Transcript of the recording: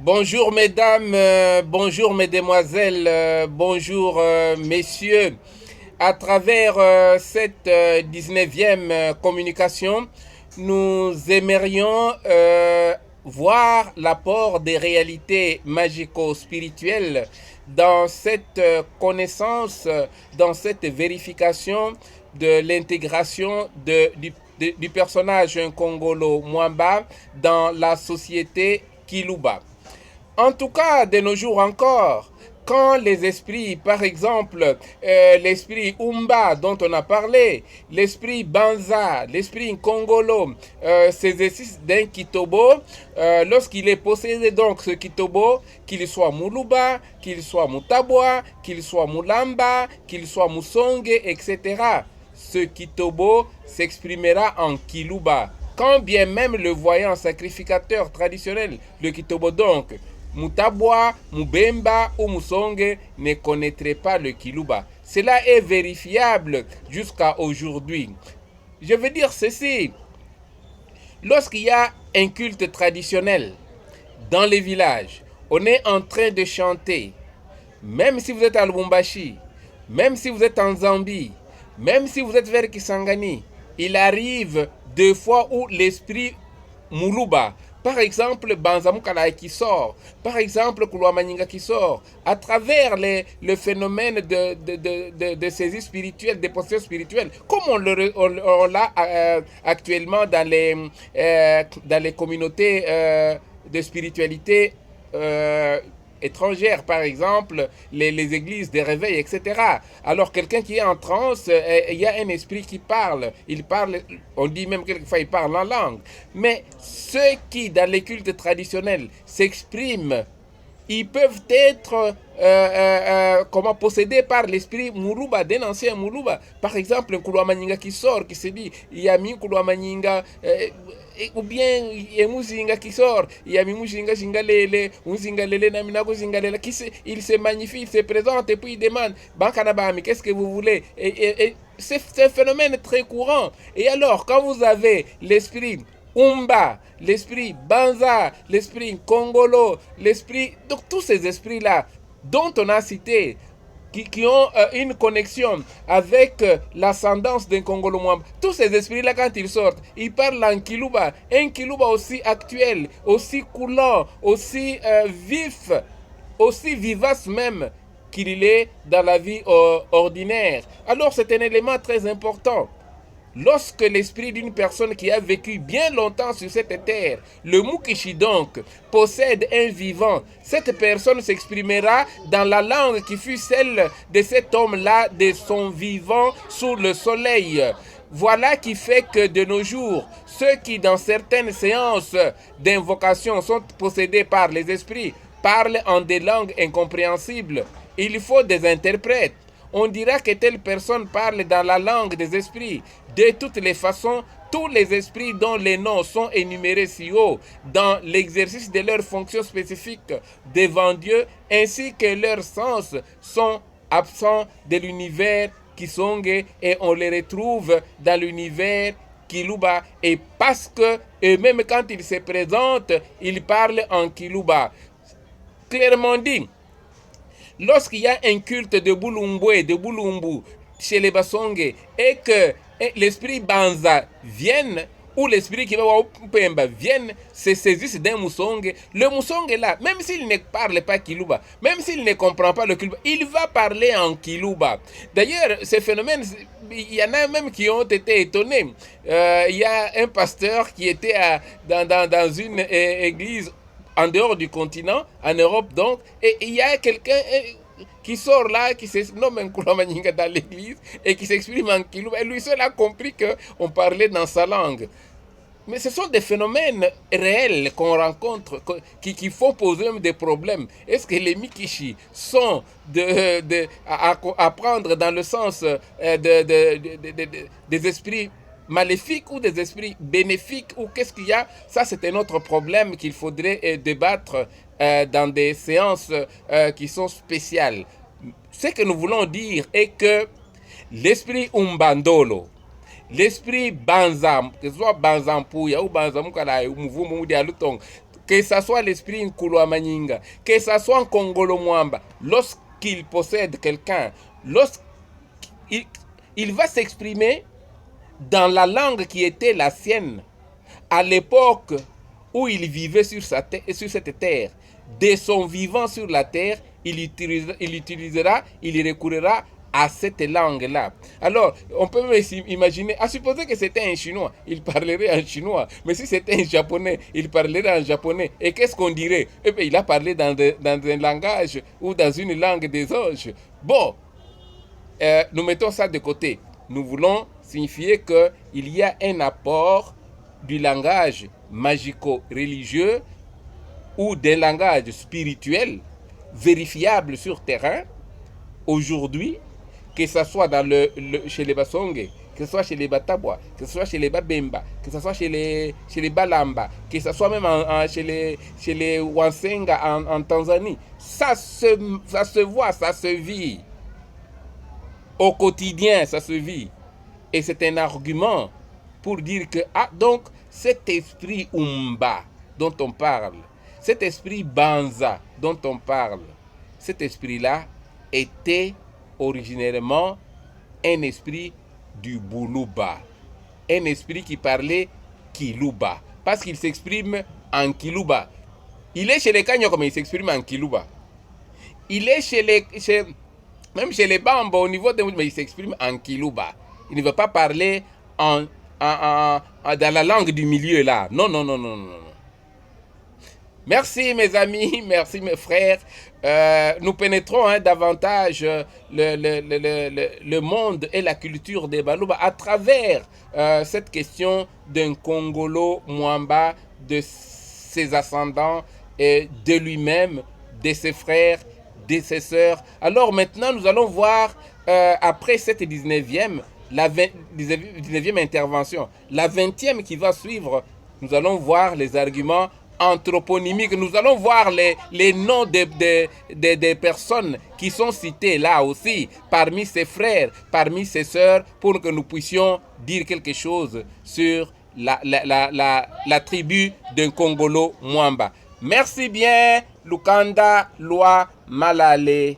Bonjour mesdames, bonjour mesdemoiselles, bonjour messieurs. À travers cette 19e communication, nous aimerions voir l'apport des réalités magico-spirituelles dans cette connaissance, dans cette vérification de l'intégration du personnage Nkongolo Mwamba dans la société Kiluba. En tout cas, de nos jours encore, quand les esprits, par exemple, l'esprit Umba dont on a parlé, l'esprit Banza, l'esprit Nkongolo, ces exercices d'un Kitobo, lorsqu'il est possédé donc ce Kitobo, qu'il soit Muluba, qu'il soit Mutabwa, qu'il soit Mulamba, qu'il soit Musonge, etc., ce Kitobo s'exprimera en Kiluba. Quand bien même le voyant sacrificateur traditionnel, le Kitobo donc, Mutabwa, Mubemba ou Musonge ne connaîtraient pas le Kiluba. Cela est vérifiable jusqu'à aujourd'hui. Je veux dire ceci, lorsqu'il y a un culte traditionnel dans les villages, on est en train de chanter, même si vous êtes à Lubumbashi, même si vous êtes en Zambie, même si vous êtes vers Kisangani, il arrive deux fois où l'esprit Muluba, par exemple Banzamukala qui sort, par exemple Koulouamaninga qui sort, à travers le phénomène de saisie spirituelle, des postures spirituelles, comme on l'a actuellement dans les communautés de spiritualité étrangères, par exemple, les églises des réveils, etc. Alors, quelqu'un qui est en transe, il y a un esprit qui parle. Il parle, on dit même quelquefois, il parle en langue. Mais ceux qui, dans les cultes traditionnels, s'expriment, ils peuvent être comment possédés par l'esprit Muluba, d'un ancien Muluba. Par exemple, Koulouamaninga qui sort, qui se dit, il y a mis Koulouamaninga, ou bien il y a Muzinga qui sort, il y a mis Muzinga Zingalele, Muzingalele Naminago Zingalela, il se magnifie, il se présente et puis il demande, Bankanabami, qu'est-ce que vous voulez? Et c'est un phénomène très courant. Et alors, quand vous avez l'esprit Umba, l'esprit Banza, l'esprit Kongolo, l'esprit... Donc tous ces esprits-là dont on a cité, qui ont une connexion avec l'ascendance d'un Congolo Mwamba, tous ces esprits-là, quand ils sortent, ils parlent en Kiluba, un Kiluba aussi actuel, aussi coulant, aussi vif, aussi vivace même qu'il est dans la vie ordinaire. Alors c'est un élément très important. Lorsque l'esprit d'une personne qui a vécu bien longtemps sur cette terre, le Mukishi donc, possède un vivant, cette personne s'exprimera dans la langue qui fut celle de cet homme-là, de son vivant sous le soleil. Voilà qui fait que de nos jours, ceux qui dans certaines séances d'invocation sont possédés par les esprits parlent en des langues incompréhensibles. Il faut des interprètes. On dira que telle personne parle dans la langue des esprits. De toutes les façons, tous les esprits dont les noms sont énumérés si haut dans l'exercice de leurs fonctions spécifiques devant Dieu, ainsi que leurs sens sont absents de l'univers Kisonge et on les retrouve dans l'univers Kiluba. Et parce que eux-mêmes, quand ils se présentent, ils parlent en Kiluba. Clairement dit, lorsqu'il y a un culte de Bulumbwe, de Bulumbu chez les Basonge et que l'esprit Banza vienne ou l'esprit qui va au Pemba vienne se saisir d'un Musonge, le Musonge là, même s'il ne parle pas Kiluba, même s'il ne comprend pas le Kiluba, il va parler en Kiluba. D'ailleurs, ces phénomènes, il y en a même qui ont été étonnés. Il y a un pasteur qui était dans une église en dehors du continent, en Europe donc, et il y a quelqu'un qui sort là, qui se nomme Nkulamaninga dans l'église et qui s'exprime en Kilou. Et lui seul a compris qu'on parlait dans sa langue. Mais ce sont des phénomènes réels qu'on rencontre, qui font poser des problèmes. Est-ce que les Mikishi sont à prendre dans le sens des esprits maléfiques ou des esprits bénéfiques ou qu'est-ce qu'il y a? Ça, c'est un autre problème qu'il faudrait débattre dans des séances qui sont spéciales. Ce que nous voulons dire est que l'esprit Umbandolo, l'esprit Banzam, que ce soit Banzampouya ou Banzamukala ou Mouvoumou Dialuton, que ce soit l'esprit Nkulu Amaninga, que ce soit un Congolo Mwamba, lorsqu'il possède quelqu'un, il va s'exprimer dans la langue qui était la sienne à l'époque où il vivait sur cette terre. De son vivant sur la terre, il recourra à cette langue-là. Alors, on peut même imaginer, à supposer que c'était un Chinois, il parlerait en chinois. Mais si c'était un Japonais, il parlerait en japonais. Et qu'est-ce qu'on dirait? Eh bien, il a parlé dans un langage ou dans une langue des anges. Bon, nous mettons ça de côté. Nous voulons signifier qu'il y a un apport du langage magico-religieux ou d'un langage spirituel vérifiable sur terrain aujourd'hui, que ce soit chez les Basonge, que ce soit chez les Batabwa, que ce soit chez les Babemba, que ce soit chez les Balamba, que ce soit même chez les Wansenga en Tanzanie. Ça se voit, ça se vit. Au quotidien, ça se vit. Et c'est un argument pour dire que, donc, cet esprit Umba dont on parle, cet esprit Banza dont on parle, cet esprit-là était originellement un esprit du Buluba, un esprit qui parlait Kiluba, parce qu'il s'exprime en Kiluba. Il est chez les Kanyoko, mais il s'exprime en Kiluba. Il est même chez les Bamba, au niveau de... mais il s'exprime en Kiluba. Il ne veut pas parler dans la langue du milieu là. Non. Merci mes amis, merci mes frères. Nous pénétrons davantage le monde et la culture des Baluba à travers cette question d'un Congolo Mwamba, de ses ascendants, et de lui-même, de ses frères, de ses sœurs. Alors maintenant, nous allons voir, après cette 19e intervention, la 20e qui va suivre, nous allons voir les arguments anthroponymiques. Nous allons voir les noms des personnes qui sont citées là aussi, parmi ses frères, parmi ses sœurs, pour que nous puissions dire quelque chose sur la tribu d'un Congolo Mwamba. Merci bien, Lukanda Loi Malale.